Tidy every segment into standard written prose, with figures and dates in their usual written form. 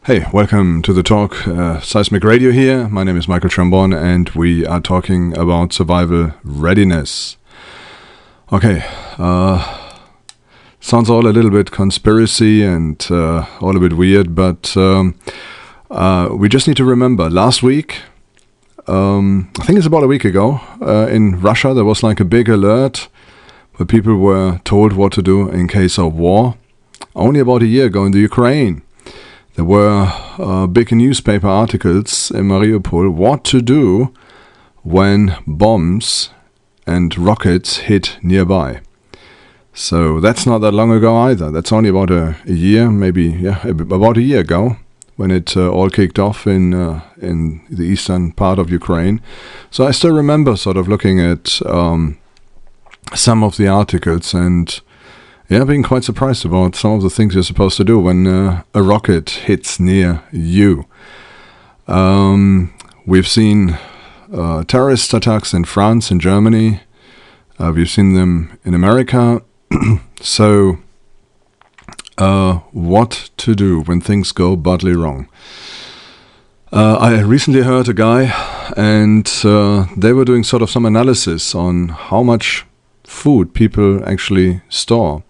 Hey, welcome to the talk, Seismic Radio here. My name is Michael Trombon and we are talking about survival readiness. Okay, sounds all a little bit conspiracy and all a bit weird, but we just need to remember, last week, I think it's about a week ago, in Russia there was like a big alert where people were told what to do in case of war. Only about a year ago in the Ukraine, there were big newspaper articles in Mariupol what to do when bombs and rockets hit nearby. So that's not that long ago either. That's only about a year, maybe about a year ago, when it all kicked off in the eastern part of Ukraine. So I still remember sort of looking at some of the articles and being quite surprised about some of the things you're supposed to do when a rocket hits near you. We've seen terrorist attacks in France and Germany. We've seen them in America. So, what to do when things go badly wrong? I recently heard a guy, and they were doing sort of some analysis on how much food people actually store.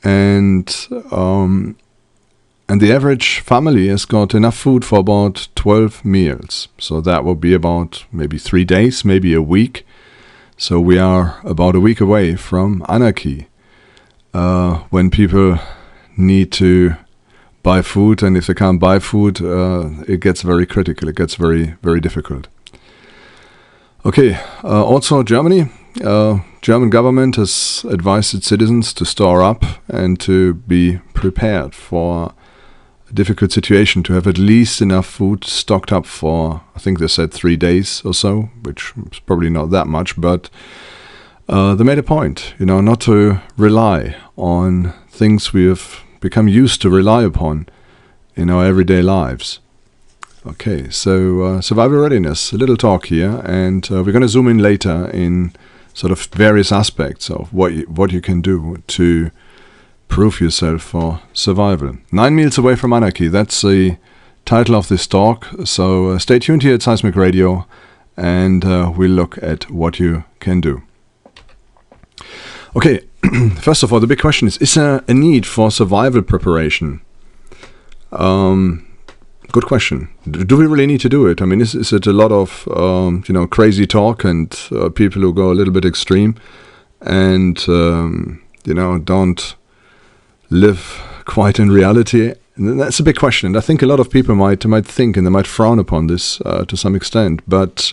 And the average family has got enough food for about 12 meals. So that will be about maybe 3 days, maybe a week. So we are about a week away from anarchy, when people need to buy food, and if they can't buy food, it gets very critical. It gets very, very difficult. Okay, also Germany. German government has advised its citizens to store up and to be prepared for a difficult situation, to have at least enough food stocked up for, I think they said 3 days or so, which is probably not that much, but they made a point, not to rely on things we have become used to rely upon in our everyday lives. Okay, so survival readiness, a little talk here, and we're going to zoom in later in sort of various aspects of what you can do to prove yourself for survival. 9 meals away from anarchy, that's the title of this talk. So stay tuned here at Seismic Radio, and we'll look at what you can do. Okay, first of all, the big question is there a need for survival preparation? Good question. Do we really need to do it? I mean, is it a lot of crazy talk and people who go a little bit extreme and don't live quite in reality? And that's a big question. And I think a lot of people might think and they might frown upon this to some extent. But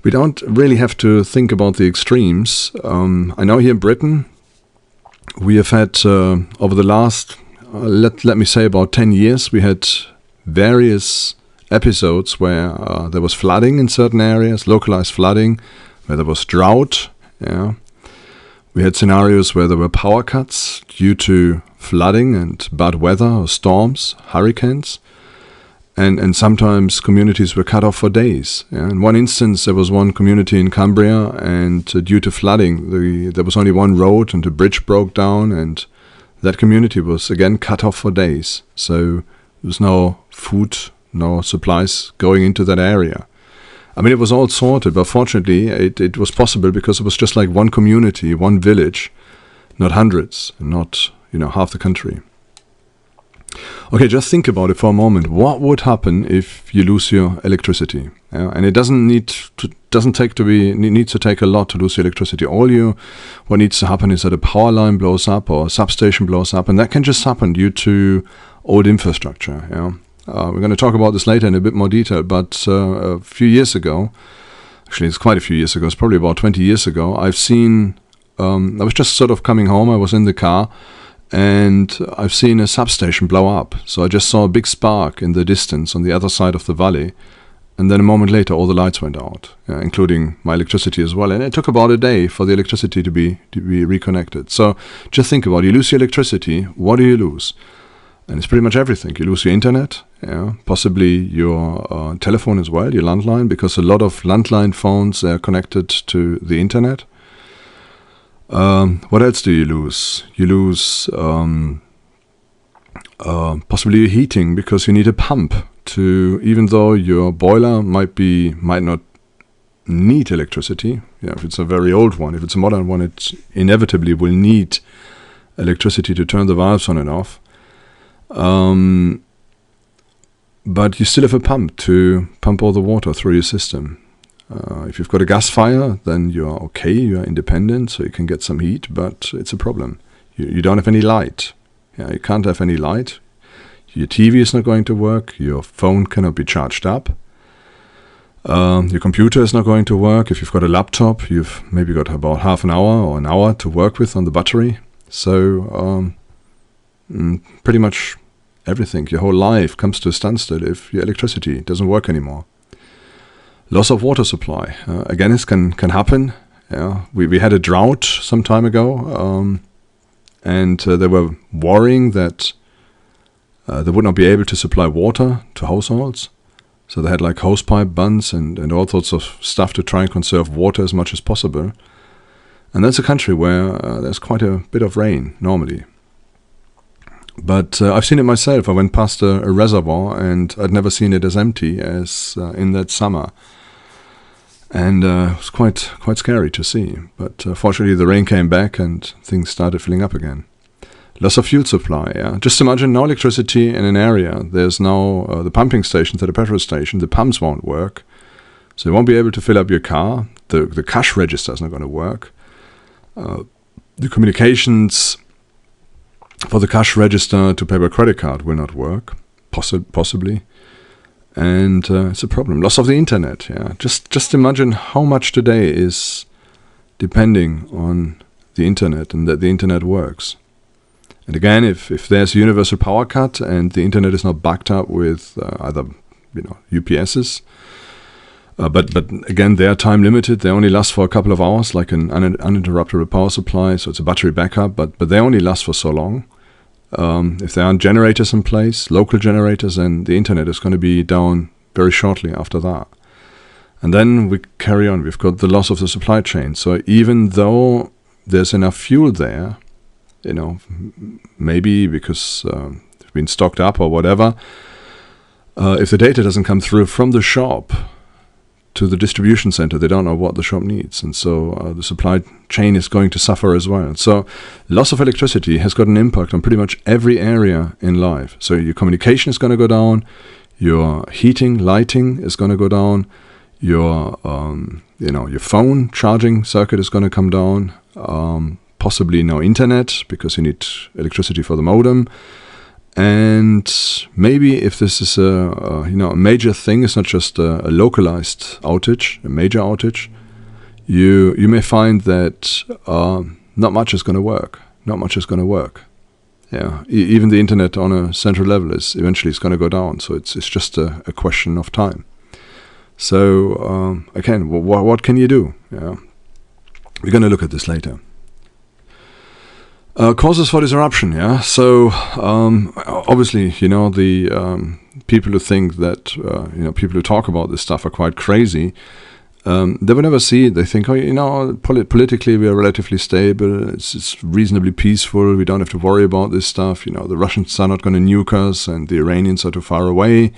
we don't really have to think about the extremes. I know here in Britain we have had over the last let me say about 10 years, we had various episodes where there was flooding in certain areas, localized flooding, where there was drought. Yeah, we had scenarios where there were power cuts due to flooding and bad weather or storms, hurricanes, and sometimes communities were cut off for days. Yeah. In one instance, there was one community in Cumbria, and due to flooding, there was only one road, and the bridge broke down, and that community was again cut off for days. So there was no food, no supplies going into that area. I mean, it was all sorted, but fortunately it was possible because it was just like one community, one village, not hundreds, and not half the country. Okay, just think about it for a moment. What would happen if you lose your electricity? And it needs to take a lot to lose your electricity. What needs to happen is that a power line blows up or a substation blows up, and that can just happen due to old infrastructure. We're going to talk about this later in a bit more detail, but a few years ago, actually it's quite a few years ago, it's probably about 20 years ago, I was just sort of coming home, I was in the car, and I've seen a substation blow up. So I just saw a big spark in the distance on the other side of the valley. And then a moment later, all the lights went out, including my electricity as well. And it took about a day for the electricity to be reconnected. So just think about it. You lose your electricity, what do you lose? And it's pretty much everything. You lose your internet, possibly your telephone as well, your landline, because a lot of landline phones are connected to the internet. What else do you lose? You lose possibly heating, because you need a pump to, even though your boiler might not need electricity. If it's a very old one, if it's a modern one, it inevitably will need electricity to turn the valves on and off. But you still have a pump to pump all the water through your system. If you've got a gas fire, then you're okay, you're independent, so you can get some heat, but it's a problem. You don't have any light. You can't have any light. Your TV is not going to work. Your phone cannot be charged up. Your computer is not going to work. If you've got a laptop, you've maybe got about half an hour or an hour to work with on the battery. So pretty much everything, your whole life comes to a standstill if your electricity doesn't work anymore. Loss of water supply. Again, this can happen. We had a drought some time ago, and they were worrying that they would not be able to supply water to households. So they had like hosepipe bunds and all sorts of stuff to try and conserve water as much as possible. And that's a country where there's quite a bit of rain normally. But I've seen it myself. I went past a reservoir and I'd never seen it as empty as in that summer. And it was quite scary to see. But fortunately the rain came back and things started filling up again. Loss of fuel supply. Just imagine no electricity in an area. There's now the pumping stations at a petrol station. The pumps won't work. So you won't be able to fill up your car. The cash register is not going to work. The communications for the cash register to pay by credit card will not work, possibly. And it's a problem. Loss of the internet. Just imagine how much today is depending on the internet and that the internet works. And again, if there's a universal power cut and the internet is not backed up with either UPSs, but again, they are time limited. They only last for a couple of hours, like an uninterruptible power supply. So it's a battery backup, but they only last for so long. If there aren't generators in place, local generators, then the internet is going to be down very shortly after that. And then we carry on. We've got the loss of the supply chain. So even though there's enough fuel there, maybe because it's been stocked up or whatever, if the data doesn't come through from the shop to the distribution center, they don't know what the shop needs. And so the supply chain is going to suffer as well. So loss of electricity has got an impact on pretty much every area in life. So your communication is going to go down, your heating, lighting is going to go down, your phone charging circuit is going to come down, possibly no internet because you need electricity for the modem. And maybe if this is a major thing, it's not just a localized outage, a major outage, you may find that not much is going to work. Not much is going to work. Even the internet on a central level is eventually going to go down. So it's just a question of time. So again, what can you do? We're going to look at this later. Causes for disruption, So obviously, the people who think that people who talk about this stuff are quite crazy. They will never see it. They think, politically we are relatively stable. It's reasonably peaceful. We don't have to worry about this stuff. The Russians are not going to nuke us, and the Iranians are too far away.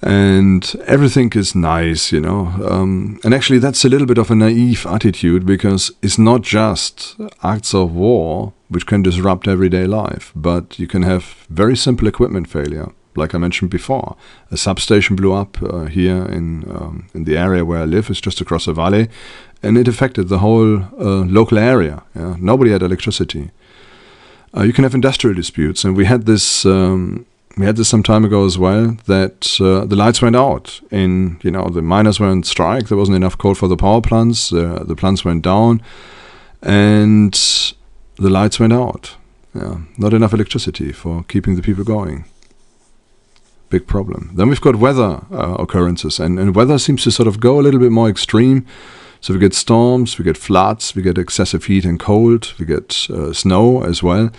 And everything is nice, and actually that's a little bit of a naive attitude, because it's not just acts of war which can disrupt everyday life, but you can have very simple equipment failure. Like I mentioned before, a substation blew up here in the area where I live. It's just across a valley, and it affected the whole local area. Nobody had electricity. You can have industrial disputes, and we had this some time ago as well, that the lights went out. The miners were on strike. There wasn't enough coal for the power plants. The plants went down, and the lights went out. Not enough electricity for keeping the people going. Big problem. Then we've got weather occurrences, and weather seems to sort of go a little bit more extreme. So we get storms, we get floods, we get excessive heat and cold, we get snow as well.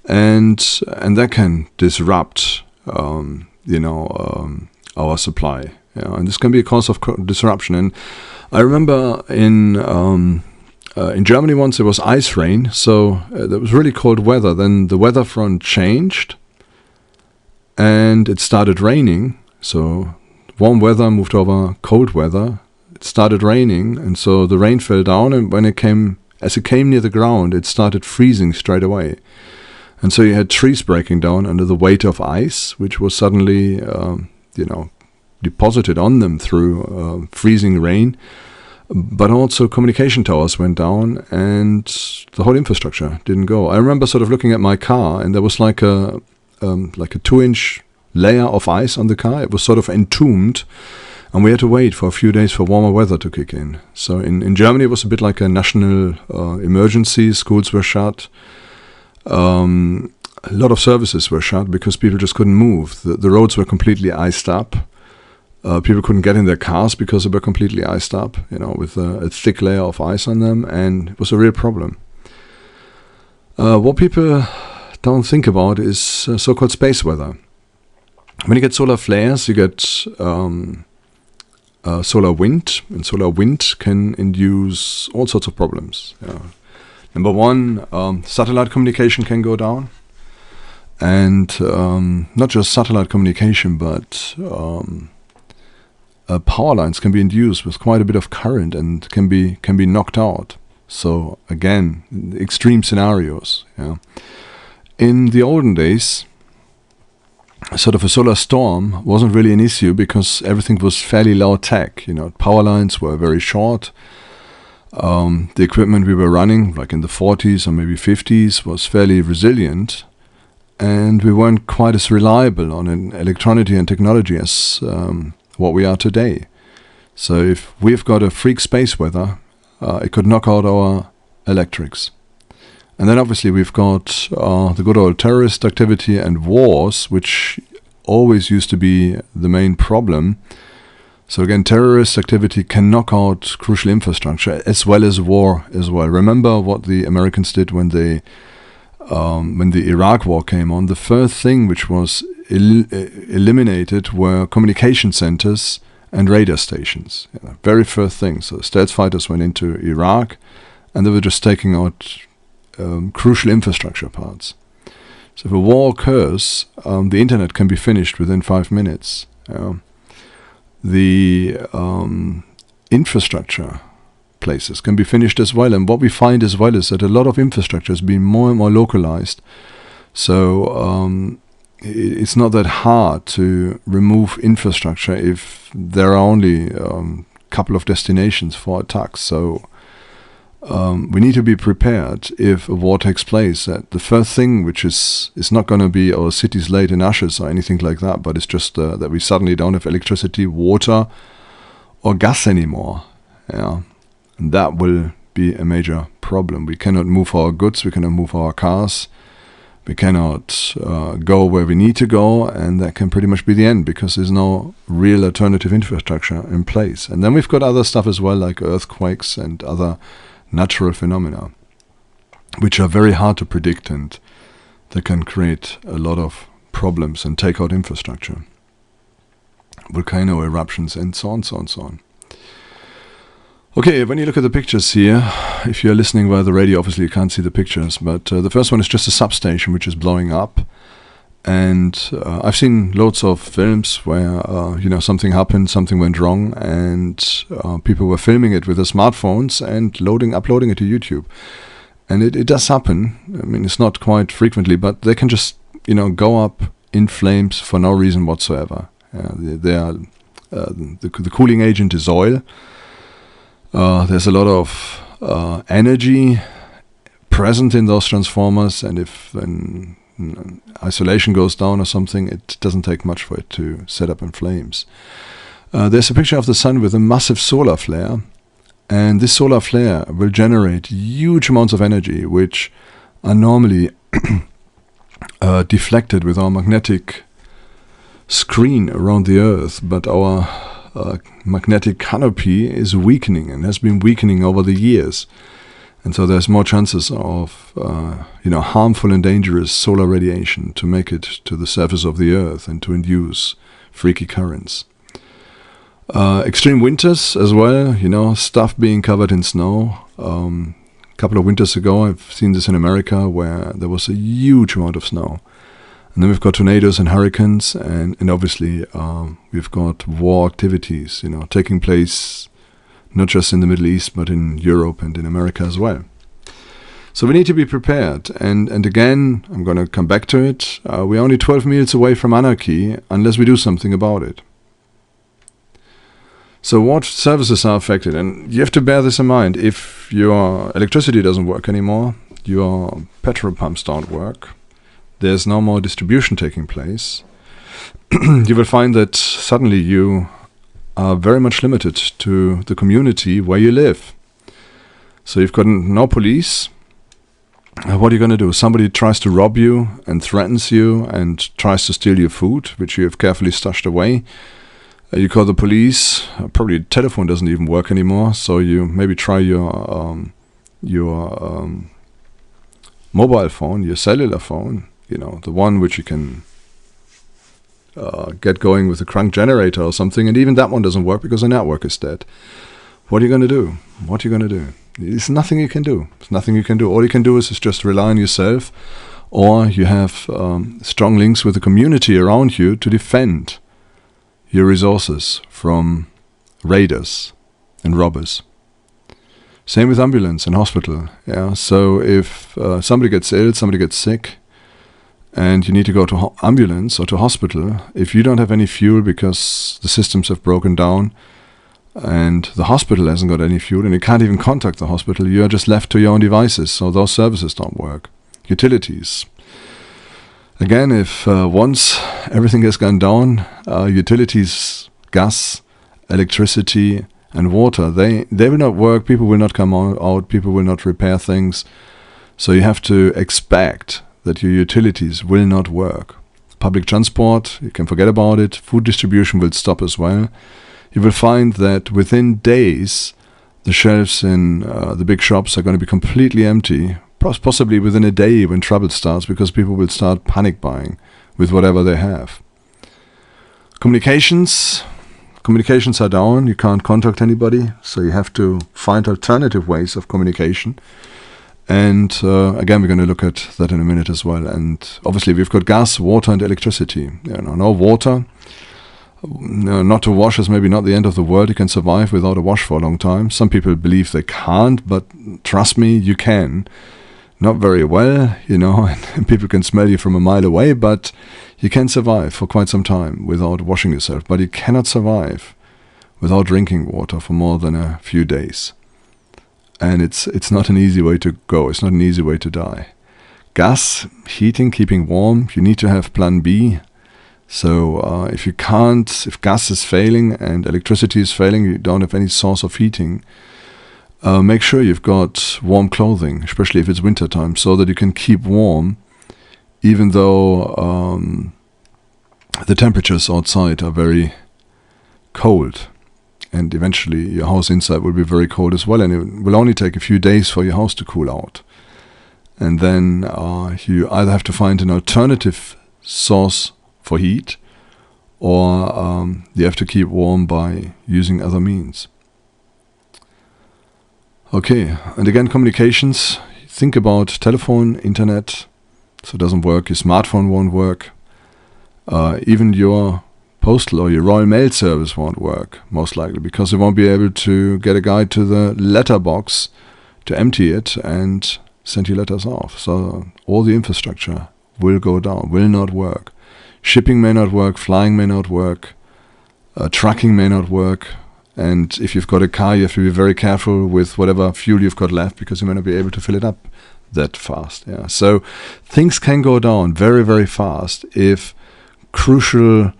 And that can disrupt, our supply. And this can be a cause of disruption. And I remember in Germany once there was ice rain, so there was really cold weather. Then the weather front changed, and it started raining. So warm weather moved over cold weather. It started raining, and so the rain fell down, and as it came near the ground, it started freezing straight away. And so you had trees breaking down under the weight of ice, which was suddenly, deposited on them through freezing rain. But also communication towers went down, and the whole infrastructure didn't go. I remember sort of looking at my car, and there was like a 2-inch layer of ice on the car. It was sort of entombed, and we had to wait for a few days for warmer weather to kick in. So in Germany, it was a bit like a national emergency. Schools were shut. A lot of services were shut because people just couldn't move. The roads were completely iced up. People couldn't get in their cars because they were completely iced up, with a thick layer of ice on them, and it was a real problem. What people don't think about is so-called space weather. When you get solar flares, you get solar wind, and solar wind can induce all sorts of problems. Number one, satellite communication can go down, and not just satellite communication, but power lines can be induced with quite a bit of current and can be knocked out. So again, extreme scenarios. In the olden days, sort of a solar storm wasn't really an issue because everything was fairly low tech. Power lines were very short. The equipment we were running, like in the 40s or maybe 50s, was fairly resilient, and we weren't quite as reliable on electronics and technology as what we are today. So if we've got a freak space weather, it could knock out our electrics. And then obviously we've got the good old terrorist activity and wars, which always used to be the main problem. So again, terrorist activity can knock out crucial infrastructure as well as war as well. Remember what the Americans did when the Iraq war came on. The first thing which was eliminated were communication centers and radar stations. Very first thing. So stealth fighters went into Iraq, and they were just taking out crucial infrastructure parts. So if a war occurs, the internet can be finished within 5 minutes. The infrastructure places can be finished as well. And what we find as well is that a lot of infrastructure has been more and more localized. So it's not that hard to remove infrastructure if there are only a couple of destinations for attacks. So we need to be prepared if a war takes place. That the first thing, which is not going to be our cities laid in ashes or anything like that, but it's just that we suddenly don't have electricity, water, or gas anymore. And that will be a major problem. We cannot move our goods, we cannot move our cars, we cannot go where we need to go, and that can pretty much be the end because there's no real alternative infrastructure in place. And then we've got other stuff as well, like earthquakes and other natural phenomena, which are very hard to predict, and they can create a lot of problems and take out infrastructure. Volcano eruptions and so on, so on, so on. Okay, when you look at the pictures here, if you're listening via the radio, obviously you can't see the pictures, but the first one is just a substation which is blowing up. And I've seen loads of films where, something happened, something went wrong, and people were filming it with their smartphones and uploading it to YouTube. And it does happen. I mean, it's not quite frequently, but they can just, go up in flames for no reason whatsoever. The cooling agent is oil. There's a lot of energy present in those transformers, and if isolation goes down or something, it doesn't take much for it to set up in flames. There's a picture of the sun with a massive solar flare, and this solar flare will generate huge amounts of energy, which are normally deflected with our magnetic screen around the Earth, but our magnetic canopy is weakening and has been weakening over the years. And so there's more chances of harmful and dangerous solar radiation to make it to the surface of the Earth and to induce freaky currents. Extreme winters as well, stuff being covered in snow. A couple of winters ago, I've seen this in America, where there was a huge amount of snow. And then we've got tornadoes and hurricanes, and obviously we've got war activities, taking place not just in the Middle East, but in Europe and in America as well. So we need to be prepared. And again, I'm going to come back to it. We're only 12 minutes away from anarchy unless we do something about it. So what services are affected? And you have to bear this in mind. If your electricity doesn't work anymore, your petrol pumps don't work, there's no more distribution taking place, you will find that suddenly you are very much limited to the community where you live. So you've got no police. What are you going to do? Somebody tries to rob you and threatens you and tries to steal your food, which you have carefully stashed away. You call the police. Probably the telephone doesn't even work anymore, so you maybe try your mobile phone, your cellular phone, the one which you can get going with a crank generator or something, and even that one doesn't work because the network is dead. What are you going to do? What are you going to do? There's nothing you can do. There's nothing you can do. All you can do is just rely on yourself, or you have strong links with the community around you to defend your resources from raiders and robbers. Same with ambulance and hospital. Yeah. So if somebody gets ill, somebody gets sick, and you need to go to ambulance or to hospital, if you don't have any fuel because the systems have broken down, and the hospital hasn't got any fuel, and you can't even contact the hospital, you are just left to your own devices, so those services don't work. Utilities. Again, if once everything has gone down, utilities, gas, electricity, and water, they will not work, people will not come out, people will not repair things, so you have to expect that your utilities will not work. Public transport, you can forget about it. Food distribution will stop as well. You will find that within days, the shelves in the big shops are going to be completely empty, possibly within a day when trouble starts, because people will start panic buying with whatever they have. Communications are down. You can't contact anybody, so you have to find alternative ways of communication. And again, we're going to look at that in a minute as well. And obviously, we've got gas, water, and electricity. No water. Not to wash is maybe not the end of the world. You can survive without a wash for a long time. Some people believe they can't, but trust me, you can. Not very well, and people can smell you from a mile away, but you can survive for quite some time without washing yourself. But you cannot survive without drinking water for more than a few days. And it's not an easy way to go. It's not an easy way to die. Gas, heating, keeping warm, you need to have plan B. So if gas is failing and electricity is failing, you don't have any source of heating, make sure you've got warm clothing, especially if it's wintertime, so that you can keep warm, even though the temperatures outside are very cold. And eventually your house inside will be very cold as well, and it will only take a few days for your house to cool out. And then you either have to find an alternative source for heat, or you have to keep warm by using other means. Okay, and again, communications. Think about telephone, internet, so it doesn't work. Your smartphone won't work. Even your postal or your Royal Mail service won't work, most likely, because they won't be able to get a guy to the letterbox to empty it and send your letters off. So all the infrastructure will go down, will not work. Shipping may not work, flying may not work, trucking may not work, and if you've got a car, you have to be very careful with whatever fuel you've got left, because you may not be able to fill it up that fast. Yeah. So things can go down very, very fast if crucial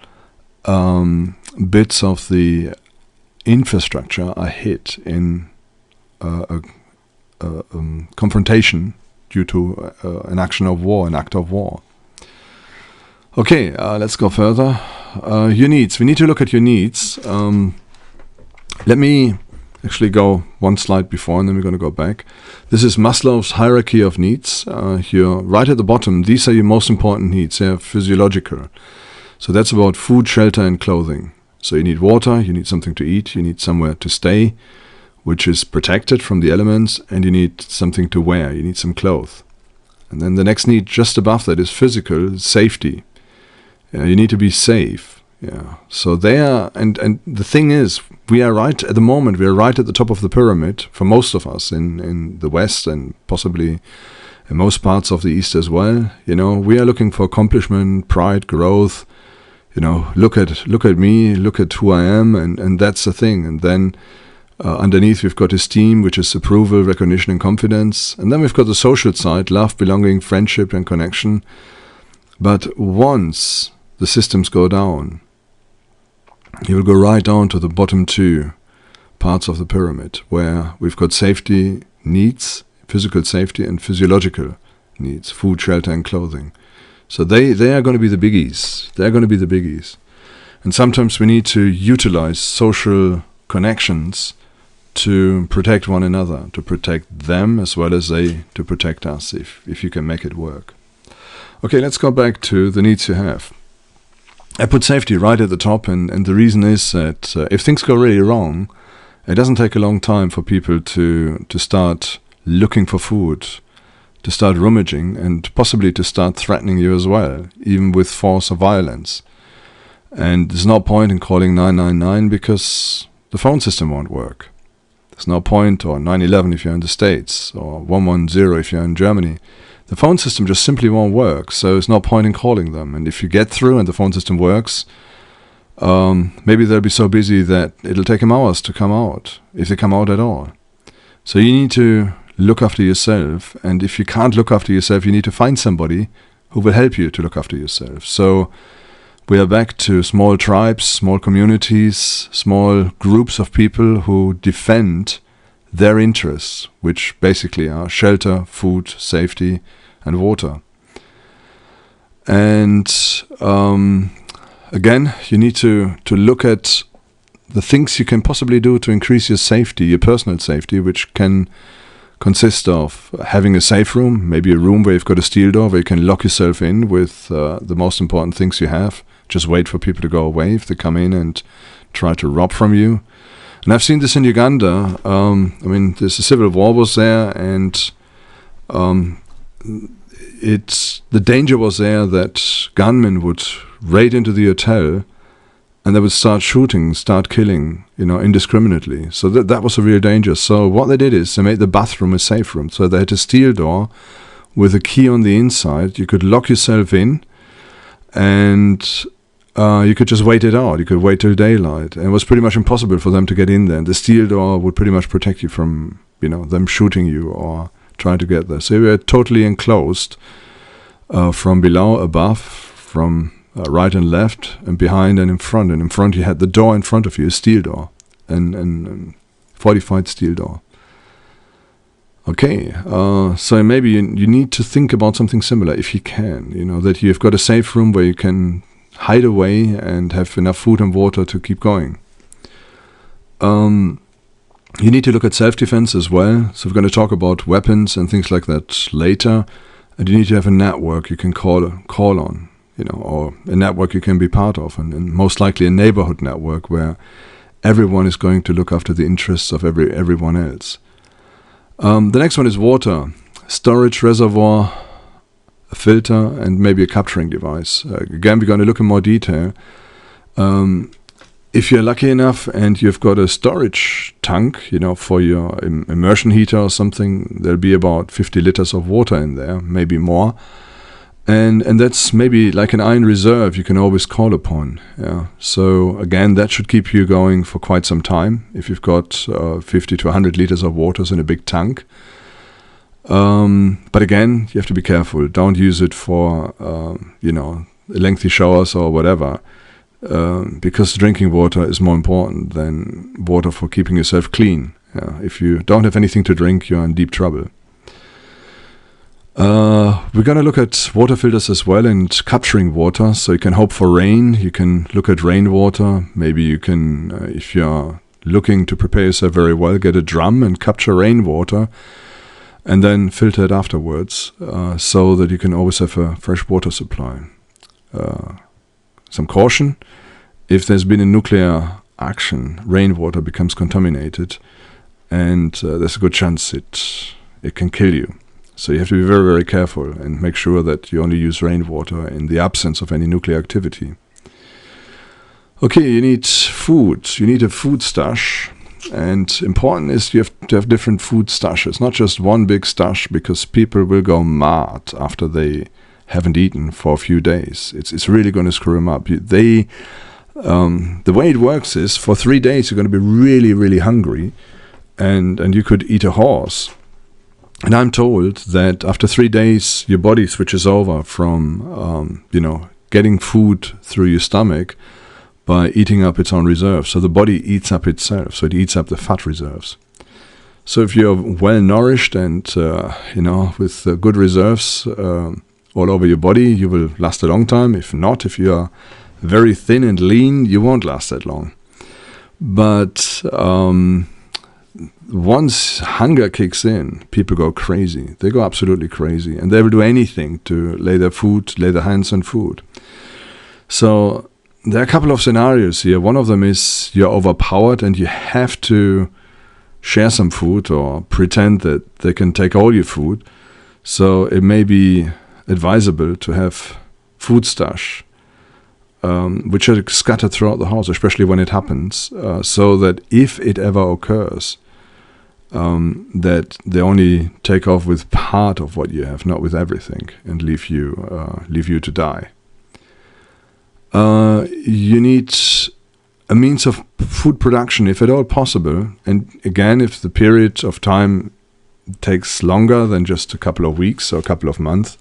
bits of the infrastructure are hit in a confrontation due to an act of war. Okay, let's go further. Your needs. We need to look at your needs. Let me actually go one slide before, and then we're going to go back. This is Maslow's hierarchy of needs. Here, right at the bottom, these are your most important needs. They're physiological. So that's about food, shelter, and clothing. So you need water, you need something to eat, you need somewhere to stay, which is protected from the elements, and you need something to wear, you need some clothes. And then the next need just above that is physical, safety. You need to be safe. Yeah. So there, and the thing is, we are right at the moment. We are right at the top of the pyramid for most of us in the West, and possibly in most parts of the East as well. We are looking for accomplishment, pride, growth. Look at me, look at who I am, and that's the thing. And then underneath we've got esteem, which is approval, recognition, and confidence. And then we've got the social side: love, belonging, friendship, and connection. But once the systems go down, you will go right down to the bottom two parts of the pyramid, where we've got safety needs, physical safety, and physiological needs: food, shelter, and clothing. So they are going to be the biggies. They're going to be the biggies. And sometimes we need to utilize social connections to protect one another, to protect them as well as they to protect us, if you can make it work. Okay, let's go back to the needs you have. I put safety right at the top, and the reason is that if things go really wrong, it doesn't take a long time for people to start looking for food, to start rummaging, and possibly to start threatening you as well, even with force or violence. And there's no point in calling 999 because the phone system won't work. There's no point, or 911 if you're in the States, or 110 if you're in Germany. The phone system just simply won't work, so there's no point in calling them. And if you get through and the phone system works, maybe they'll be so busy that it'll take them hours to come out, if they come out at all. So you need to look after yourself, and if you can't look after yourself, you need to find somebody who will help you to look after yourself. So we are back to small tribes, small communities, small groups of people who defend their interests, which basically are shelter, food, safety, and water. And again, you need to look at the things you can possibly do to increase your safety, your personal safety, which can consist of having a safe room, maybe a room where you've got a steel door where you can lock yourself in with the most important things you have. Just wait for people to go away if they come in and try to rob from you. And I've seen this in Uganda. There's a civil war was there, and the danger was there that gunmen would raid into the hotel and they would start shooting, start killing, indiscriminately. So that was a real danger. So what they did is they made the bathroom a safe room. So they had a steel door with a key on the inside. You could lock yourself in, and you could just wait it out. You could wait till daylight. And it was pretty much impossible for them to get in there. And the steel door would pretty much protect you from, them shooting you or trying to get there. So you were totally enclosed from below, above, from right and left, and behind and in front. And in front you had the door in front of you, a steel door, and fortified steel door. Okay, so maybe you need to think about something similar if you can, that you've got a safe room where you can hide away and have enough food and water to keep going. You need to look at self-defense as well. So we're going to talk about weapons and things like that later. And you need to have a network you can call on, or a network you can be part of, and most likely a neighborhood network where everyone is going to look after the interests of everyone else. The next one is water, storage reservoir, a filter, and maybe a capturing device. Again, we're going to look in more detail. If you're lucky enough and you've got a storage tank, for your immersion heater or something, there'll be about 50 liters of water in there, maybe more. And that's maybe like an iron reserve you can always call upon. Yeah. So again, that should keep you going for quite some time if you've got 50 to 100 liters of water in a big tank. But again, you have to be careful. Don't use it for, lengthy showers or whatever. Because drinking water is more important than water for keeping yourself clean. If you don't have anything to drink, you're in deep trouble. We're going to look at water filters as well and capturing water. So you can hope for rain. You can look at rainwater. Maybe you can, if you're looking to prepare yourself very well, get a drum and capture rainwater and then filter it afterwards so that you can always have a fresh water supply. Some caution: if there's been a nuclear action, rainwater becomes contaminated, and there's a good chance it can kill you. So you have to be very, very careful and make sure that you only use rainwater in the absence of any nuclear activity. Okay, you need food. You need a food stash. And important is you have to have different food stashes, not just one big stash, because people will go mad after they haven't eaten for a few days. It's really going to screw them up. The way it works is for 3 days you're going to be really, really hungry, and you could eat a horse. And I'm told that after 3 days, your body switches over from, getting food through your stomach by eating up its own reserves. So the body eats up itself. So it eats up the fat reserves. So if you're well nourished and, with good reserves all over your body, you will last a long time. If not, if you are very thin and lean, you won't last that long. But once hunger kicks in, people go crazy. They go absolutely crazy, and they will do anything to lay their hands on food. So there are a couple of scenarios here. One of them is you're overpowered and you have to share some food or pretend that they can take all your food. So it may be advisable to have food stash, which are scattered throughout the house, especially when it happens, so that if it ever occurs, that they only take off with part of what you have, not with everything, and leave you to die. You need a means of food production, if at all possible. And again, if the period of time takes longer than just a couple of weeks or a couple of months,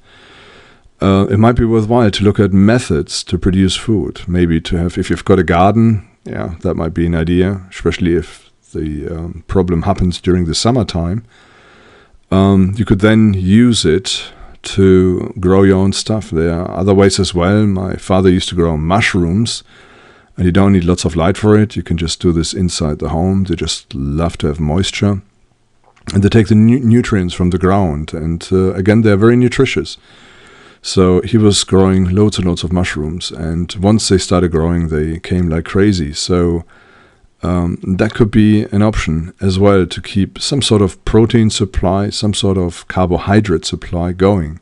it might be worthwhile to look at methods to produce food. Maybe to have, if you've got a garden, that might be an idea, especially if the problem happens during the summertime. You could then use it to grow your own stuff. There are other ways as well. My father used to grow mushrooms, and you don't need lots of light for it. You can just do this inside the home. They just love to have moisture, and they take the nutrients from the ground, and again, they're very nutritious. So he was growing loads and loads of mushrooms, and once they started growing, they came like crazy. So that could be an option as well, to keep some sort of protein supply, some sort of carbohydrate supply going.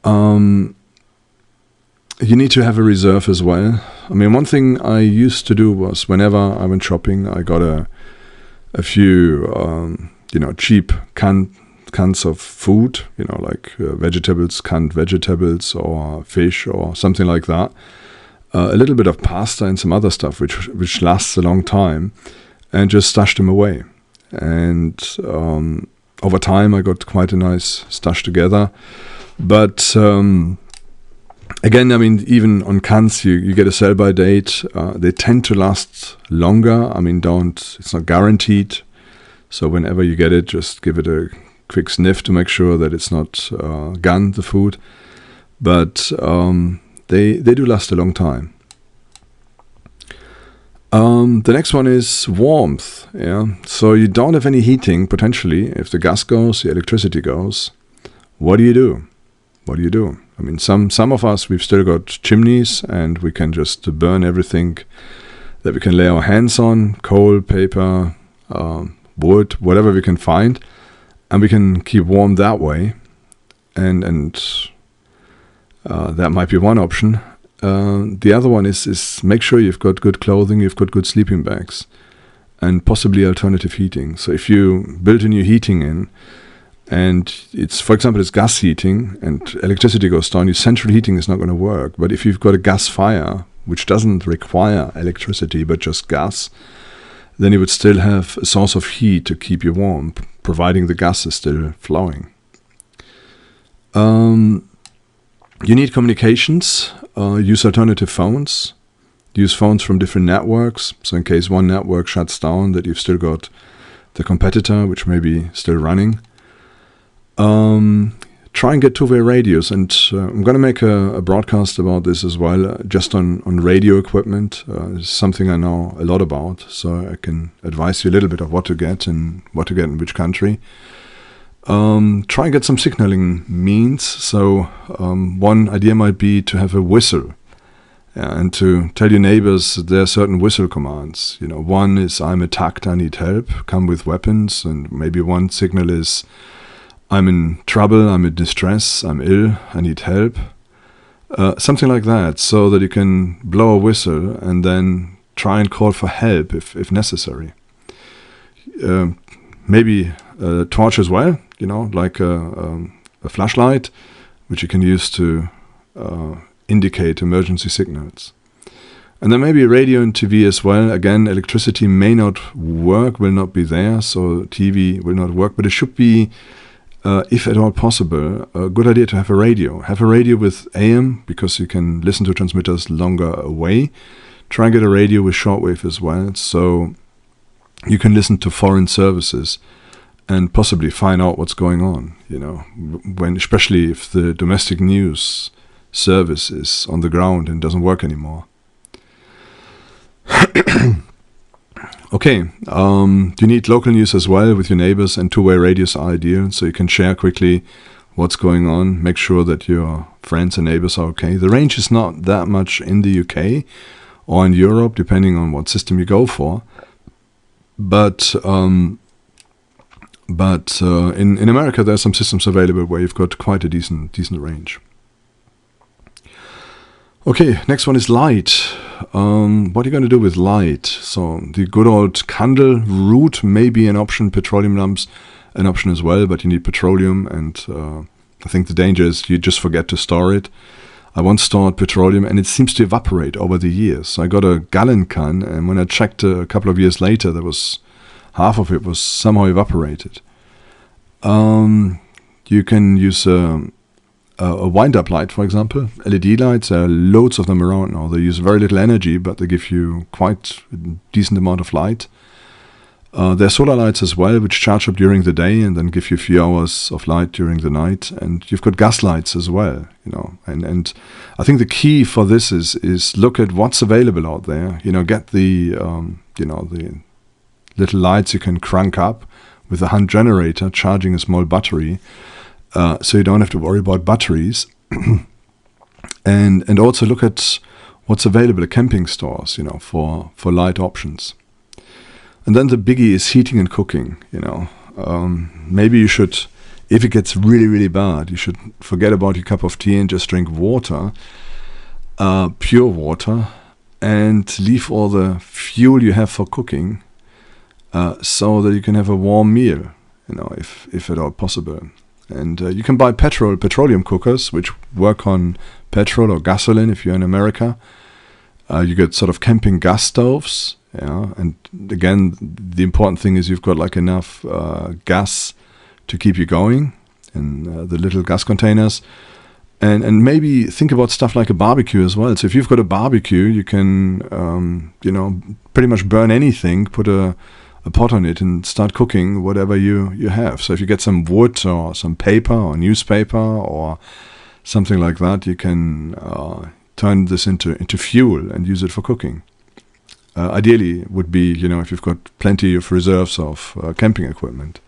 You need to have a reserve as well. I mean, one thing I used to do was whenever I went shopping, I got a few cheap cans of food, like vegetables, canned vegetables or fish or something like that. A little bit of pasta and some other stuff which lasts a long time, and just stash them away. And over time I got quite a nice stash together. But again, I mean, even on cans you get a sell-by date. They tend to last longer. I mean, it's not guaranteed. So whenever you get it, just give it a quick sniff to make sure that it's not gone, the food. But they do last a long time. The next one is warmth. So you don't have any heating, potentially. If the gas goes, the electricity goes. What do you do? I mean, some of us, we've still got chimneys, and we can just burn everything that we can lay our hands on: coal, paper, wood, whatever we can find, and we can keep warm that way. And that might be one option. The other one is make sure you've got good clothing, you've got good sleeping bags, and possibly alternative heating. So if you build a new heating in, and it's, for example, it's gas heating and electricity goes down, your central heating is not going to work. But if you've got a gas fire, which doesn't require electricity but just gas, then you would still have a source of heat to keep you warm, providing the gas is still flowing. You need communications. Use alternative phones. Use phones from different networks. So in case one network shuts down, that you've still got the competitor, which may be still running. Try and get two-way radios. And I'm going to make a broadcast about this as well, just on radio equipment. It's something I know a lot about, so I can advise you a little bit of what to get and what to get in which country. Try and get some signaling means. So one idea might be to have a whistle, and to tell your neighbors that there are certain whistle commands. One is, I'm attacked, I need help, come with weapons. And maybe one signal is, I'm in trouble, I'm in distress, I'm ill, I need help. Something like that, so that you can blow a whistle and then try and call for help if necessary. Maybe a torch as well, like a flashlight, which you can use to indicate emergency signals. And then maybe radio and TV as well. Again, electricity may not work, will not be there, so TV will not work, but it should be, if at all possible, a good idea to have a radio. Have a radio with AM, because you can listen to transmitters longer away. Try and get a radio with shortwave as well, so you can listen to foreign services and possibly find out what's going on, especially if the domestic news service is on the ground and doesn't work anymore. Okay, you need local news as well with your neighbors, and two-way radios are ideal, so you can share quickly what's going on, make sure that your friends and neighbors are okay. The range is not that much in the UK or in Europe, depending on what system you go for, but in America there are some systems available where you've got quite a decent range. Okay, next one is light. What are you going to do with light? So the good old candle route may be an option, petroleum lamps an option as well, but you need petroleum, and I think the danger is you just forget to store it. I once stored petroleum and it seems to evaporate over the years. So I got a gallon can, and when I checked a couple of years later, there was half of it was somehow evaporated. You can use a wind-up light, for example. LED lights, there are loads of them around now. They use very little energy, but they give you quite a decent amount of light. There are solar lights as well, which charge up during the day and then give you a few hours of light during the night. And you've got gas lights as well, And I think the key for this is look at what's available out there. Get the the little lights you can crank up with a hand generator charging a small battery. So you don't have to worry about batteries, and also look at what's available at camping stores, for light options. And then the biggie is heating and cooking. Maybe you should, if it gets really, really bad, you should forget about your cup of tea and just drink water, pure water, and leave all the fuel you have for cooking, so that you can have a warm meal, if at all possible. And you can buy petroleum cookers, which work on petrol or gasoline if you're in America. You get sort of camping gas stoves. And again, the important thing is you've got like enough gas to keep you going in the little gas containers. And maybe think about stuff like a barbecue as well. So if you've got a barbecue, you can, pretty much burn anything, put a pot on it and start cooking whatever you have. So if you get some wood or some paper or newspaper or something like that, you can turn this into fuel and use it for cooking. Ideally would be, if you've got plenty of reserves of camping equipment.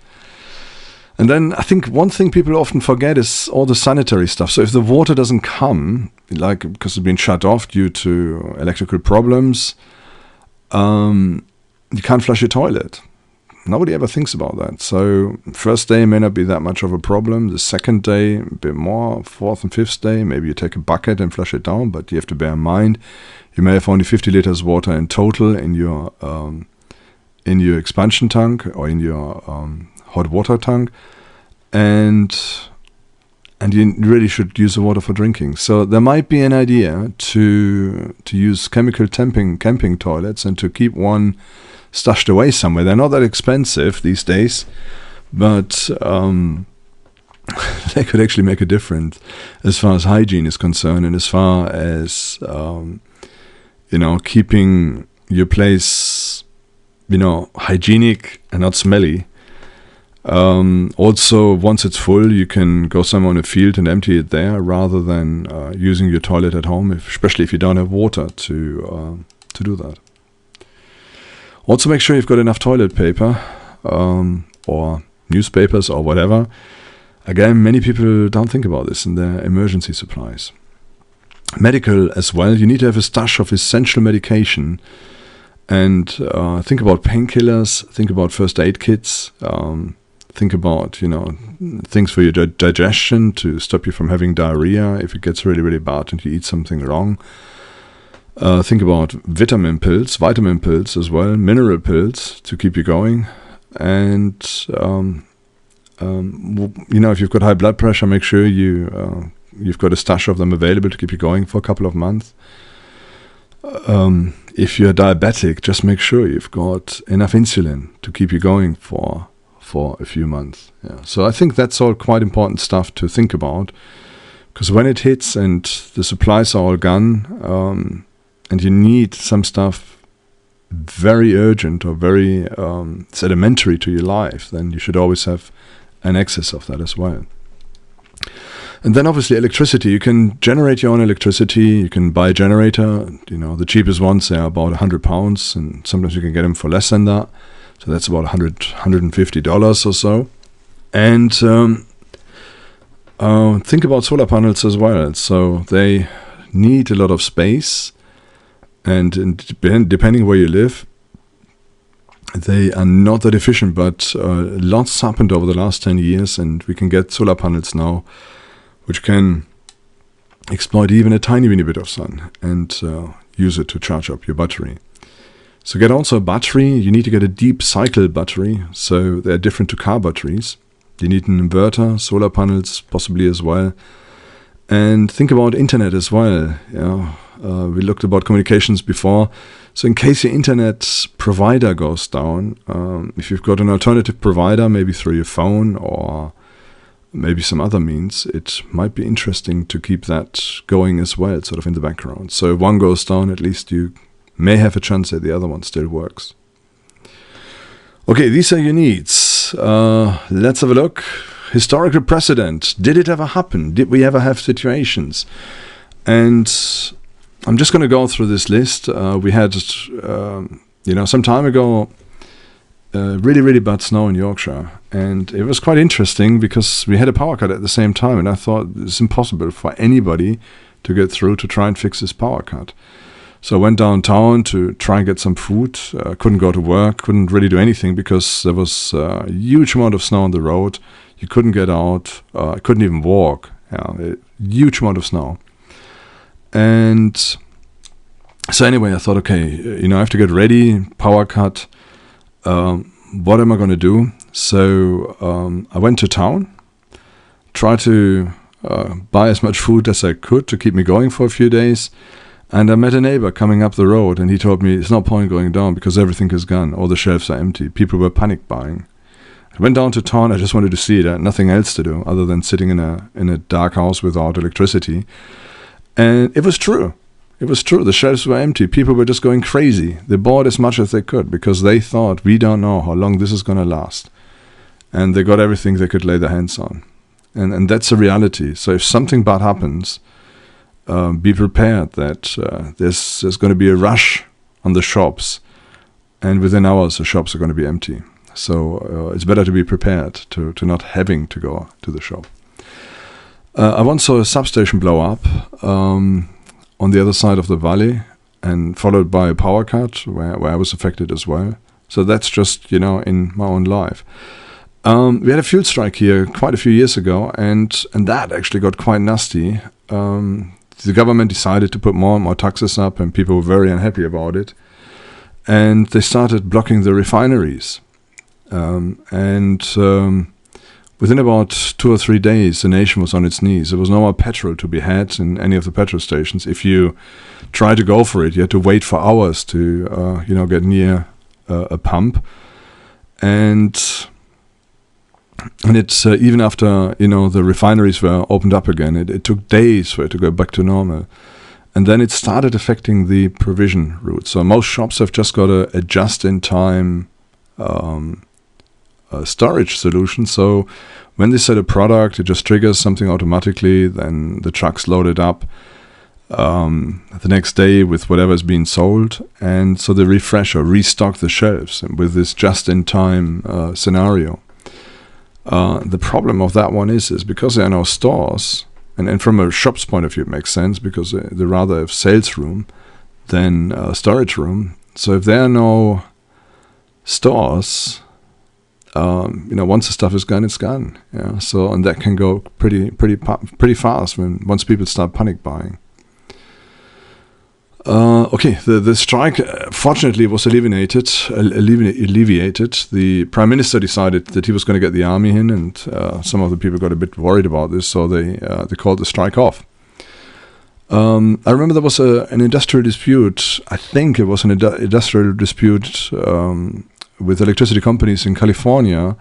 And then I think one thing people often forget is all the sanitary stuff. So if the water doesn't come, like because it's been shut off due to electrical problems, you can't flush your toilet. Nobody ever thinks about that. So first day may not be that much of a problem. The second day, a bit more. Fourth and fifth day, maybe you take a bucket and flush it down. But you have to bear in mind, you may have only 50 liters water in total in your expansion tank or in your hot water tank, and you really should use the water for drinking. So there might be an idea to use chemical camping toilets and to keep one stashed away somewhere. They're not that expensive these days, but they could actually make a difference as far as hygiene is concerned, and as far as keeping your place hygienic and not smelly. Also, once it's full, you can go somewhere in a field and empty it there rather than using your toilet at home, especially if you don't have water to do that. Also, make sure you've got enough toilet paper or newspapers or whatever. Again, many people don't think about this in their emergency supplies. Medical as well. You need to have a stash of essential medication. And think about painkillers, think about first aid kits, Think about, things for your digestion to stop you from having diarrhea if it gets really, really bad and you eat something wrong. Think about vitamin pills as well, mineral pills to keep you going. And, if you've got high blood pressure, make sure you've got a stash of them available to keep you going for a couple of months. If you're diabetic, just make sure you've got enough insulin to keep you going for a few months. Yeah. So I think that's all quite important stuff to think about, because when it hits and the supplies are all gone, and you need some stuff very urgent or very sedimentary to your life, then you should always have an excess of that as well. And then obviously electricity. You can generate your own electricity. You can buy a generator. The cheapest ones are about £100, and sometimes you can get them for less than that. So that's about $150 or so. And think about solar panels as well. So they need a lot of space, and depending where you live, they are not that efficient. But lots happened over the last 10 years, and we can get solar panels now which can exploit even a tiny bit of sun and use it to charge up your battery. So get also a battery. You need to get a deep cycle battery, so they're different to car batteries. You need an inverter, solar panels possibly as well. And think about internet as well. We looked about communications before. So in case your internet provider goes down, if you've got an alternative provider, maybe through your phone or maybe some other means, it might be interesting to keep that going as well, sort of in the background. So if one goes down, at least you may have a chance that the other one still works. Okay, these are your needs. Let's have a look. Historical precedent. Did it ever happen? Did we ever have situations? And I'm just going to go through this list. We had, some time ago, really, really bad snow in Yorkshire. And it was quite interesting because we had a power cut at the same time. And I thought it's impossible for anybody to get through to try and fix this power cut. So I went downtown to try and get some food. Couldn't go to work, couldn't really do anything because there was a huge amount of snow on the road. You couldn't get out. Couldn't even walk. A huge amount of snow. And so anyway, I thought, okay, I have to get ready, power cut. What am I going to do? So I went to town, tried to buy as much food as I could to keep me going for a few days. And I met a neighbor coming up the road, and he told me it's no point going down because everything is gone. All the shelves are empty. People were panic buying. I went down to town. I just wanted to see it. I had nothing else to do other than sitting in a dark house without electricity. And it was true. It was true. The shelves were empty. People were just going crazy. They bought as much as they could because they thought, we don't know how long this is going to last. And they got everything they could lay their hands on. And that's a reality. So if something bad happens, be prepared that there's going to be a rush on the shops. And within hours, the shops are going to be empty. So it's better to be prepared to not having to go to the shop. I once saw a substation blow up on the other side of the valley, and followed by a power cut where I was affected as well. So that's just, in my own life. We had a fuel strike here quite a few years ago, and that actually got quite nasty. The government decided to put more and more taxes up, and people were very unhappy about it. And they started blocking the refineries. Within about 2 or 3 days, the nation was on its knees. There was no more petrol to be had in any of the petrol stations. If you tried to go for it, you had to wait for hours to, get near a pump. And it's even after, the refineries were opened up again, it took days for it to go back to normal. And then it started affecting the provision route. So most shops have just got a just-in-time storage solution. So when they sell a product, it just triggers something automatically. Then the truck's loaded up the next day with whatever is being sold. And so they refresh or restock the shelves with this just-in-time scenario. The problem of that one is because there are no stores, and from a shop's point of view, it makes sense because they rather have sales room than storage room. So if there are no stores, once the stuff is gone, it's gone. Yeah. So, and that can go pretty fast once people start panic buying. The strike fortunately was alleviated. The prime minister decided that he was going to get the army in, and some of the people got a bit worried about this, so they called the strike off. I remember there was an industrial dispute. I think it was an industrial dispute with electricity companies in California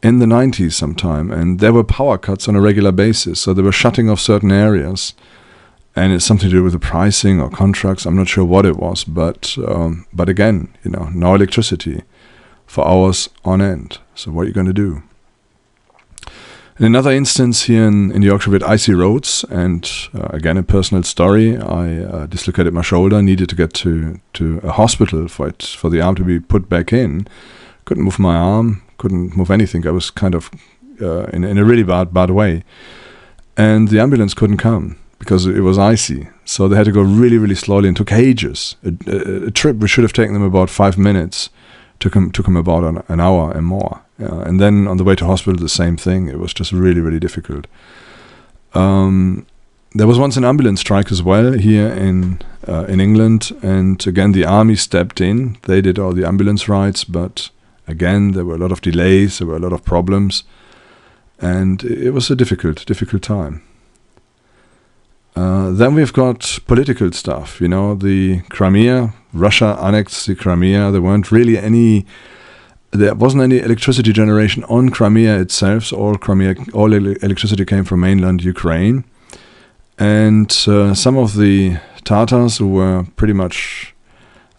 in the 90s sometime, and there were power cuts on a regular basis, so they were shutting off certain areas. And it's something to do with the pricing or contracts. I'm not sure what it was, but again, no electricity for hours on end. So what are you going to do? In another instance here in Yorkshire with icy roads, and again a personal story. I dislocated my shoulder, needed to get to a hospital for the arm to be put back in. Couldn't move my arm, couldn't move anything. I was kind of in a really bad way, and the ambulance couldn't come because it was icy. So they had to go really, really slowly, and took ages. A trip which should have taken them about 5 minutes took them about an hour and more. And then on the way to hospital, the same thing. It was just really, really difficult. There was once an ambulance strike as well here in England, and again the army stepped in. They did all the ambulance rides, but again there were a lot of delays, there were a lot of problems, and it was a difficult time. Then we've got political stuff. The Crimea, Russia annexed the Crimea. There wasn't any electricity generation on Crimea itself. So all electricity came from mainland Ukraine. And some of the Tatars who were pretty much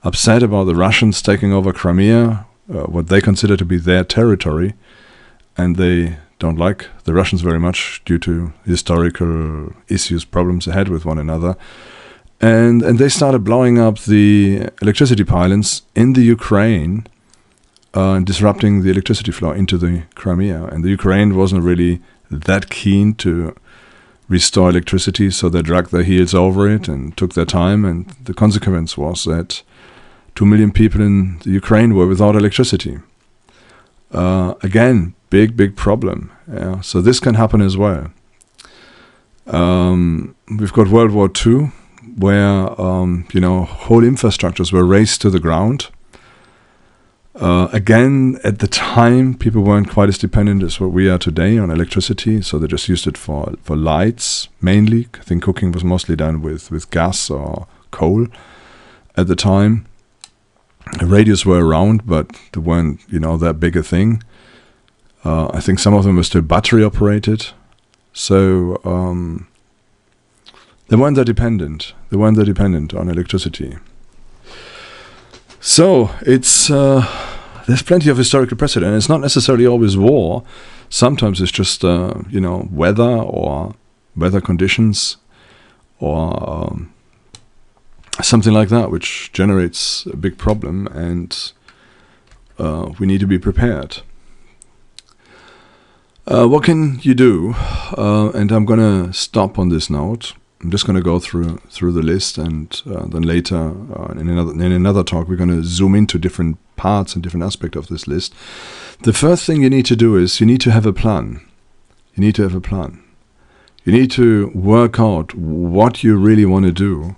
upset about the Russians taking over Crimea, what they consider to be their territory, and they don't like the Russians very much due to historical issues, problems they had with one another. And they started blowing up the electricity pylons in the Ukraine, disrupting the electricity flow into the Crimea. And the Ukraine wasn't really that keen to restore electricity, so they dragged their heels over it and took their time. And the consequence was that 2 million people in the Ukraine were without electricity. Again, big problem. Yeah. So this can happen as well. We've got World War II, where whole infrastructures were razed to the ground. Again, at the time, people weren't quite as dependent as what we are today on electricity, so they just used it for lights mainly. I think cooking was mostly done with gas or coal at the time. Radios were around, but they weren't, that big a thing. I think some of them were still battery operated, so they weren't that dependent. They weren't that dependent on electricity. So it's there's plenty of historical precedent. It's not necessarily always war. Sometimes it's just weather or weather conditions or something like that, which generates a big problem, and we need to be prepared. What can you do? And I'm going to stop on this note. I'm just going to go through the list, and then later in another talk we're going to zoom into different parts and different aspects of this list. The first thing you need to do is you need to have a plan. You need to work out what you really want to do,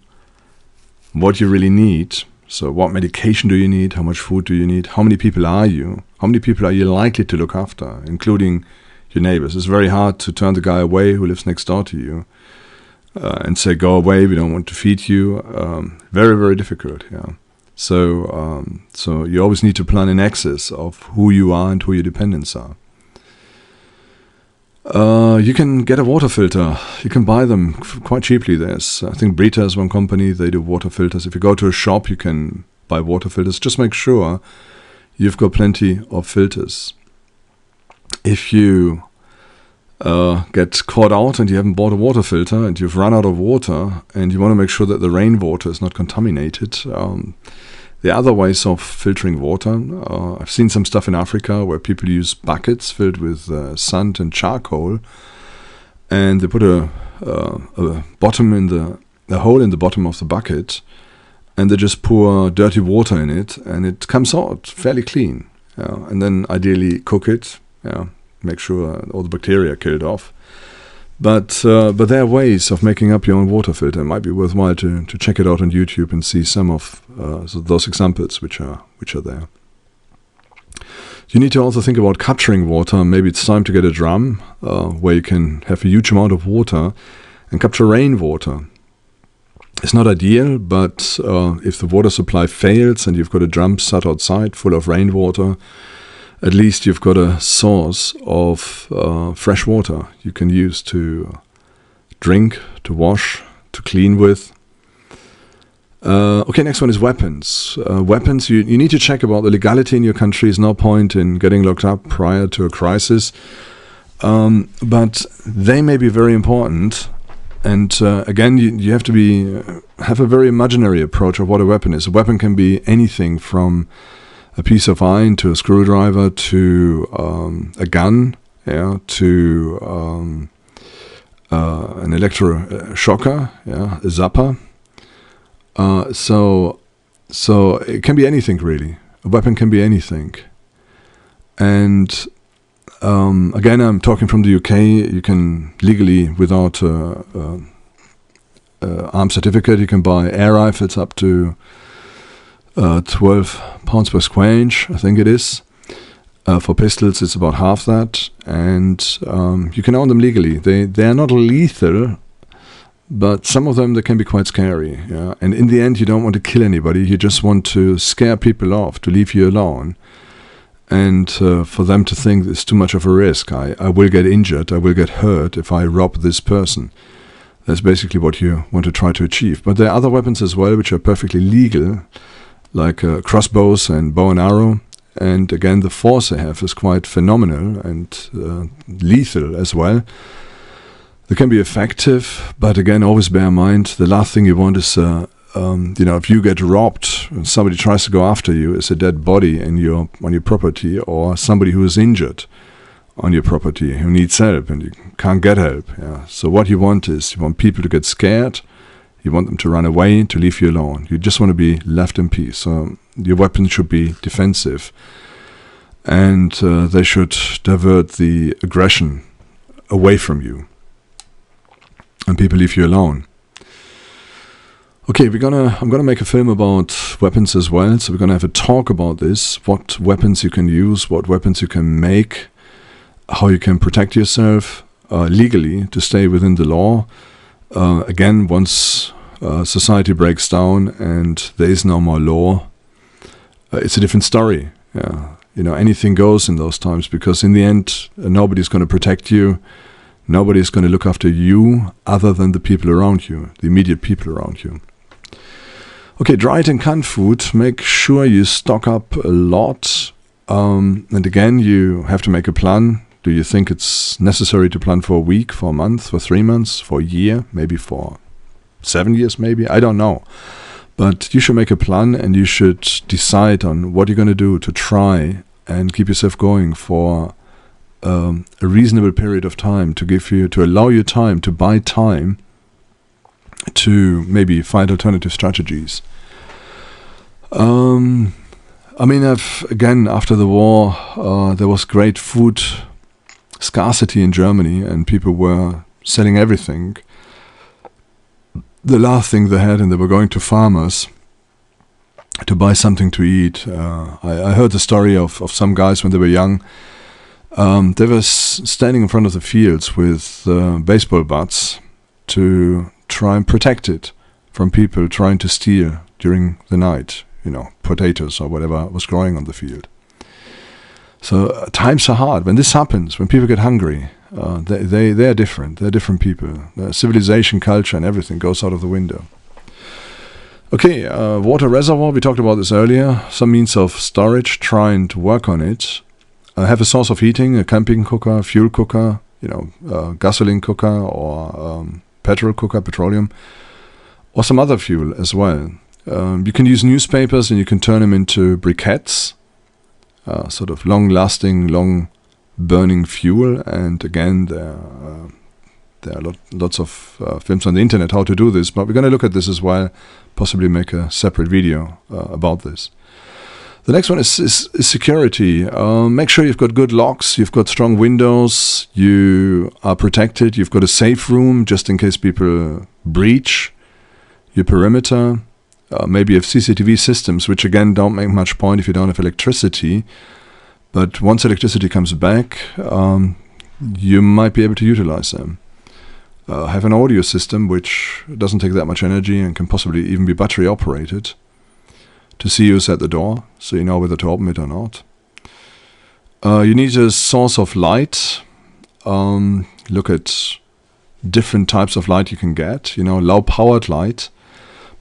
what you really need. So what medication do you need? How much food do you need? How many people are you? How many people are you likely to look after, including your neighbors? It's very hard to turn the guy away who lives next door to you and say, go away, we don't want to feed you. Very, very difficult, yeah. So you always need to plan in excess of who you are and who your dependents are. You can get a water filter. You can buy them quite cheaply. I think Brita is one company, they do water filters. If you go to a shop, you can buy water filters. Just make sure you've got plenty of filters. If you get caught out and you haven't bought a water filter and you've run out of water and you want to make sure that the rainwater is not contaminated, the other ways of filtering water, I've seen some stuff in Africa where people use buckets filled with sand and charcoal, and they put a bottom in a hole in the bottom of the bucket, and they just pour dirty water in it, and it comes out fairly clean. and then ideally cook it. Make sure all the bacteria are killed off. But there are ways of making up your own water filter. It might be worthwhile to check it out on YouTube and see some of those examples which are there. You need to also think about capturing water. Maybe it's time to get a drum where you can have a huge amount of water and capture rainwater. It's not ideal, but if the water supply fails and you've got a drum sat outside full of rainwater, at least you've got a source of fresh water you can use to drink, to wash, to clean with. Okay, next one is weapons. Weapons, you need to check about the legality in your country. There's no point in getting locked up prior to a crisis. But they may be very important. And again, you have to have a very imaginary approach of what a weapon is. A weapon can be anything from a piece of iron to a screwdriver to a gun, to an electroshocker, a zapper. So it can be anything really. A weapon can be anything. And again, I'm talking from the UK. You can legally, without arms certificate, you can buy air rifles up to £12 per square inch, I think it is. For pistols, it's about half that, and you can own them legally. They are not lethal, but some of them, they can be quite scary. And in the end, you don't want to kill anybody. You just want to scare people off, to leave you alone, and for them to think it's too much of a risk. I will get injured, I will get hurt if I rob this person. That's basically what you want to try to achieve. But there are other weapons as well which are perfectly legal, like crossbows and bow and arrow. And again, the force they have is quite phenomenal and lethal as well. They can be effective, but again, always bear in mind, the last thing you want is, if you get robbed and somebody tries to go after you, is a dead body on your property, or somebody who is injured on your property, who needs help, and you can't get help. So what you want is, you want people to get scared, you want them to run away, to leave you alone. You just want to be left in peace. So your weapon should be defensive, and they should divert the aggression away from you, and people leave you alone. Okay, I'm gonna make a film about weapons as well. So we're gonna have a talk about this: what weapons you can use, what weapons you can make, how you can protect yourself legally to stay within the law. Again, once society breaks down and there is no more law, it's a different story. Anything goes in those times, because in the end, nobody's going to protect you. Nobody's going to look after you other than the people around you, the immediate people around you. Okay, dried and canned food. Make sure you stock up a lot. And again, you have to make a plan. Do you think it's necessary to plan for a week, for a month, for 3 months, for a year, maybe for 7 years, maybe? I don't know. But you should make a plan, and you should decide on what you're going to do to try and keep yourself going for a reasonable period of time, to allow you time, to buy time to maybe find alternative strategies. Again, after the war, there was great food scarcity in Germany, and people were selling everything. The last thing they had, and they were going to farmers to buy something to eat. I heard the story of some guys when they were young. They were standing in front of the fields with baseball bats to try and protect it from people trying to steal during the night, potatoes or whatever was growing on the field. So times are hard. When this happens, when people get hungry, they are different. They're different people. Their civilization, culture, and everything goes out of the window. Okay, water reservoir. We talked about this earlier. Some means of storage. Trying to work on it. Have a source of heating: a camping cooker, fuel cooker, gasoline cooker, or petrol cooker, petroleum, or some other fuel as well. You can use newspapers, and you can turn them into briquettes. Sort of long-lasting, long-burning fuel. And again, there are lots of films on the internet how to do this, but we're going to look at this as well, possibly make a separate video about this. The next one is security. Make sure you've got good locks, you've got strong windows, you are protected, you've got a safe room just in case people breach your perimeter. Maybe you have CCTV systems, which again don't make much point if you don't have electricity. But once electricity comes back, you might be able to utilize them. Have an audio system which doesn't take that much energy and can possibly even be battery operated to see who's at the door, so you know whether to open it or not. You need a source of light. Look at different types of light you can get, low-powered light,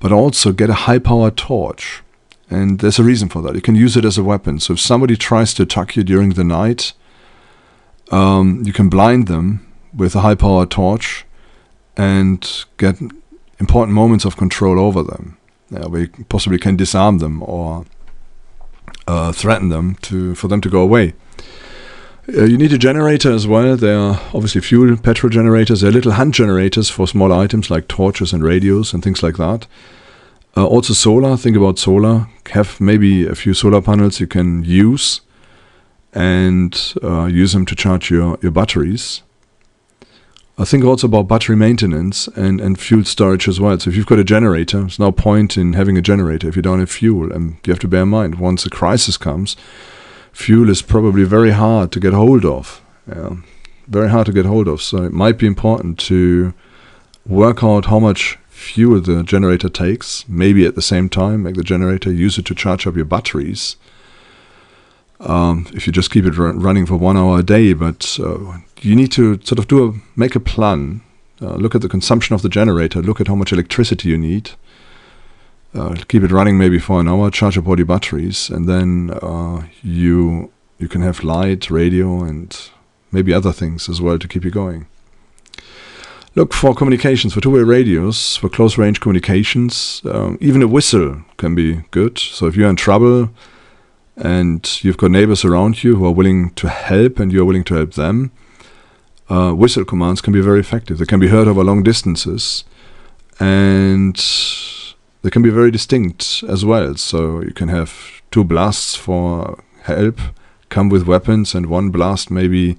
but also get a high-powered torch. And there's a reason for that. You can use it as a weapon. So if somebody tries to attack you during the night, you can blind them with a high-powered torch and get important moments of control over them. Where you possibly can disarm them or threaten them for them to go away. You need a generator as well. There are obviously fuel, petrol generators. There are little hand generators for small items like torches and radios and things like that. Also solar. Think about solar. Have maybe a few solar panels you can use and use them to charge your batteries. Think also about battery maintenance and fuel storage as well. So if you've got a generator, there's no point in having a generator if you don't have fuel. And you have to bear in mind, once a crisis comes, fuel is probably very hard to get hold of. Very hard to get hold of. So it might be important to work out how much fuel the generator takes. Maybe at the same time, make the generator, use it to charge up your batteries. If you just keep it running for 1 hour a day, but you need to sort of make a plan. Look at the consumption of the generator. Look at how much electricity you need. Keep it running maybe for an hour. Charge up all your batteries, and then you can have light, radio, and maybe other things as well to keep you going. Look for communications, for two-way radios, for close-range communications. Even a whistle can be good. So if you're in trouble and you've got neighbors around you who are willing to help and you're willing to help them, whistle commands can be very effective. They can be heard over long distances and they can be very distinct as well. So you can have 2 blasts for help, come with weapons, and 1 blast maybe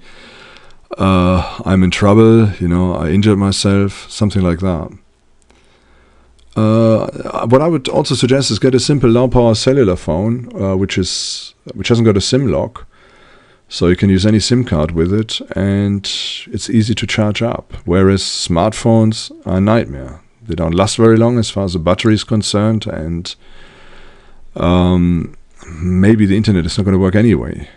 I'm in trouble, I injured myself, something like that. What I would also suggest is get a simple low-power cellular phone, which hasn't got a SIM lock, so you can use any SIM card with it, and it's easy to charge up. Whereas smartphones are a nightmare. They don't last very long as far as the battery is concerned, and maybe the internet is not going to work anyway.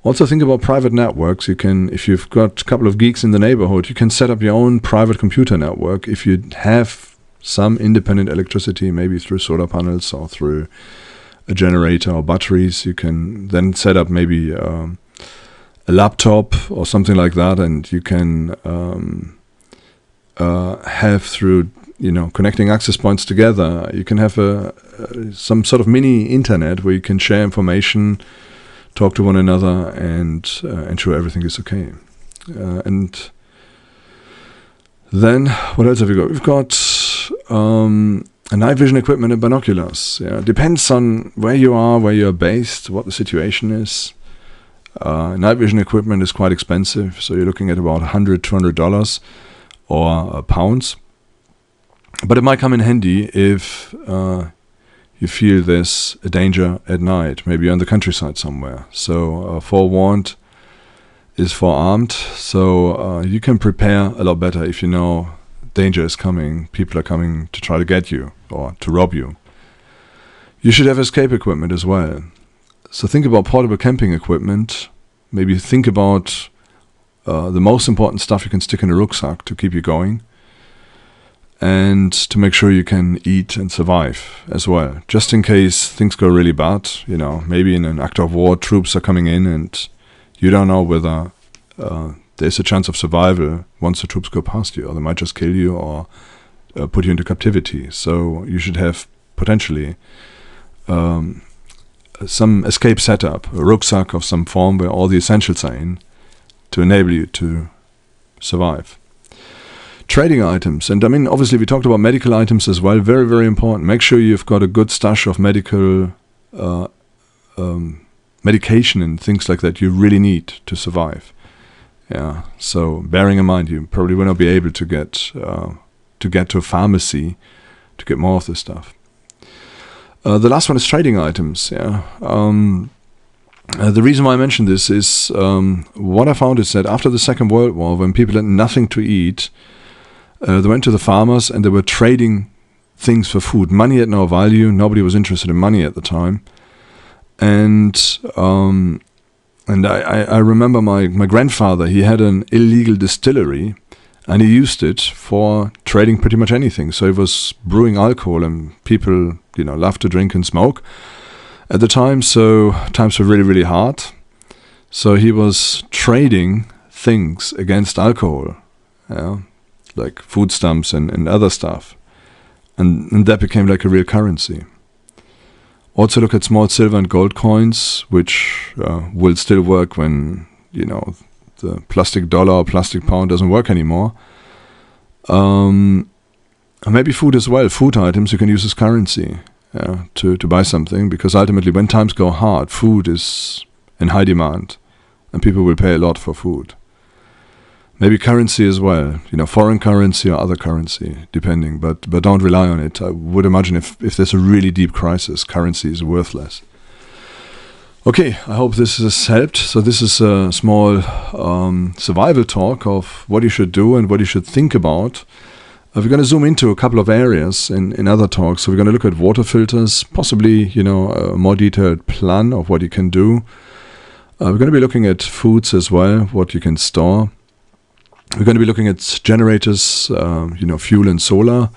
Also think about private networks. You can, if you've got a couple of geeks in the neighborhood, you can set up your own private computer network. If you have some independent electricity, maybe through solar panels or through a generator or batteries, you can then set up maybe a laptop or something like that, and you can have through connecting access points together, you can have some sort of mini internet where you can share information, talk to one another, and ensure everything is okay. And then, what else have we got? We've got night vision equipment and binoculars. Depends on where you are, where you're based, what the situation is. Night vision equipment is quite expensive, so you're looking at about $100, $200 or pounds. But it might come in handy if you feel there's a danger at night. Maybe you're in the countryside somewhere. So forewarned is forearmed. So you can prepare a lot better if you know danger is coming. People are coming to try to get you or to rob you. You should have escape equipment as well. So think about portable camping equipment. Maybe think about the most important stuff you can stick in a rucksack to keep you going, and to make sure you can eat and survive as well, just in case things go really bad. Maybe in an act of war, troops are coming in and you don't know whether there's a chance of survival once the troops go past you, or they might just kill you or put you into captivity. So you should have potentially some escape setup, a rucksack of some form where all the essentials are in to enable you to survive. Trading items, and obviously we talked about medical items as well. Very, very important. Make sure you've got a good stash of medical medication and things like that you really need to survive. Yeah. So bearing in mind, you probably will not be able to get to a pharmacy to get more of this stuff. The last one is trading items. Yeah. The reason why I mentioned this is what I found is that after the Second World War, when people had nothing to eat, they went to the farmers and they were trading things for food. Money had no value. Nobody was interested in money at the time. And I remember my grandfather, he had an illegal distillery and he used it for trading pretty much anything. So he was brewing alcohol, and people, love to drink and smoke at the time. So times were really, really hard. So he was trading things against alcohol, like food stamps and other stuff. And that became like a real currency. Also look at small silver and gold coins, which will still work when, the plastic dollar or plastic pound doesn't work anymore. And maybe food as well. Food items you can use as currency to buy something, because ultimately when times go hard, food is in high demand and people will pay a lot for food. Maybe currency as well, foreign currency or other currency, depending, but don't rely on it. I would imagine if there's a really deep crisis, currency is worthless. Okay, I hope this has helped. So this is a small survival talk of what you should do and what you should think about. We're going to zoom into a couple of areas in other talks. So we're going to look at water filters, possibly, a more detailed plan of what you can do. We're going to be looking at foods as well, what you can store. We're going to be looking at generators, fuel and solar.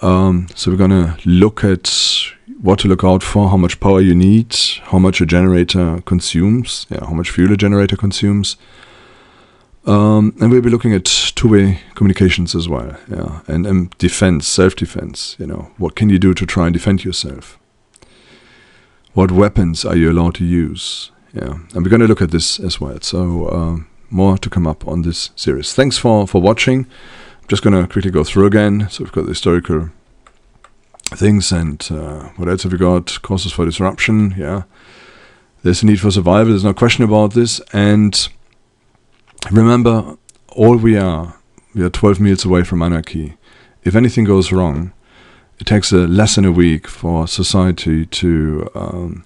So we're going to look at what to look out for, how much power you need, how much a generator consumes, how much fuel a generator consumes. And we'll be looking at two-way communications as well, and defense, self-defense. What can you do to try and defend yourself? What weapons are you allowed to use? And we're going to look at this as well. So more to come up on this series. Thanks for watching. I'm just going to quickly go through again. So we've got the historical things, and what else have we got? Causes for disruption. There's a need for survival. There's no question about this. And remember, we are 12 meals away from anarchy. If anything goes wrong, it takes less than a week for society to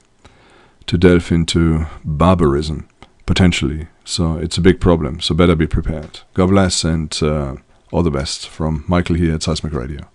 delve into barbarism, potentially. So it's a big problem. So better be prepared. God bless, and all the best from Michael here at Seismic Radio.